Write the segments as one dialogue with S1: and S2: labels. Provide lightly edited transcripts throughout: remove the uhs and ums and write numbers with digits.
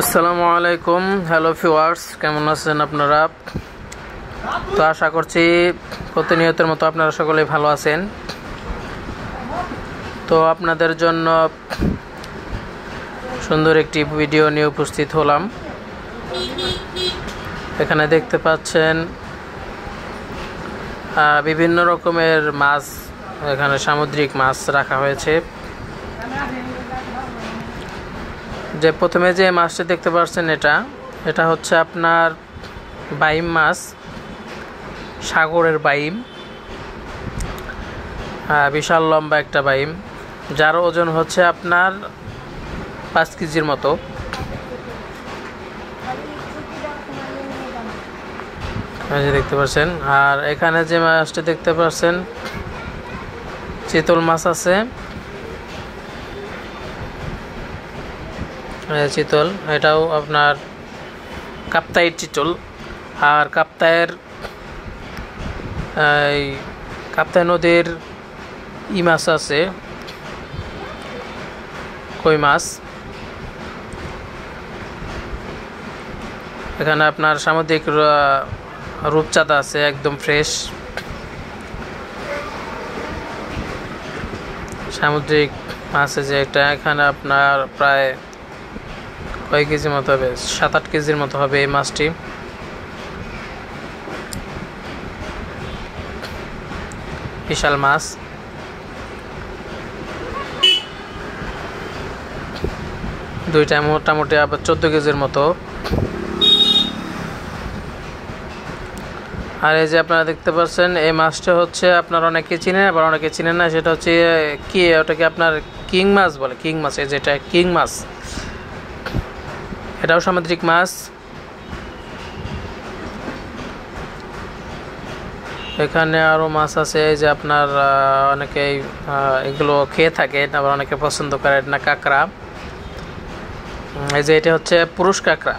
S1: আসসালামু আলাইকুম। Hello viewers, কেমন আছেন আপনারা? তো আশা করছি প্রতিনিয়তের মতো আপনারা সকলেই ভালো আছেন। তো আপনাদের জন্য সুন্দর একটি ভিডিও নিয়ে উপস্থিত হলাম। এখানে দেখতে পাচ্ছেন বিভিন্ন রকমের মাছ, এখানে সামুদ্রিক মাছ রাখা হয়েছে। যে প্রথমে যে মাছটি দেখতে পাচ্ছেন এটা হচ্ছে আপনার বাইম মাছ, সাগরের বাইম, বিশাল লম্বা একটা বাইম, যার ওজন হচ্ছে আপনার 5 কেজির মতো। দেখতে পাচ্ছেন। আর এখানে যে মাছটি দেখতে পাচ্ছেন চিতল মাছ আছে, চিতল, এটাও আপনার কাপ্তাইয়ের চিতল। আর কাপ্তাই নদীর মাছ আছে, কই মাছ। এখানে আপনার সামুদ্রিক রূপচাঁদা আছে, একদম ফ্রেশ সামুদ্রিক মাছ। যে এটা এখানে আপনার প্রায় কয় কেজির মতো হবে, 7-8 কেজির মতো হবে এই মাছটি। বিশাল মাছ। দুইটা মোটামুটি আবার 14 কেজির মতো। আর এই যে আপনারা দেখতে পাচ্ছেন এই মাছটা হচ্ছে আপনার অনেকে চিনেন, আবার অনেকে চিনেন না। সেটা হচ্ছে কি, ওটাকে আপনার কিং মাছ বলে, কিং মাছ। এই যেটা কিং মাছ, এটাও সামুদ্রিক মাছ। এখানে আরো মাছ আছে, এই যে আপনার অনেকেই এগুলো খেয়ে থাকে, আবার অনেকে পছন্দ করে না, কাঁকড়া। এই যে এটা হচ্ছে পুরুষ কাঁকড়া।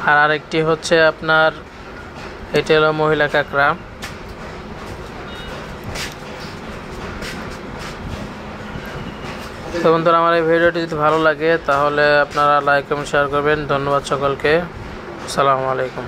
S1: আর আরেকটি হচ্ছে আপনার এটা হলো মহিলা কাঁকড়া। তো বন্ধুরা, আমার এই ভিডিওটি যদি ভালো লাগে তাহলে আপনারা লাইক এবং শেয়ার করবেন। ধন্যবাদ সকলকে। আসসালামু আলাইকুম।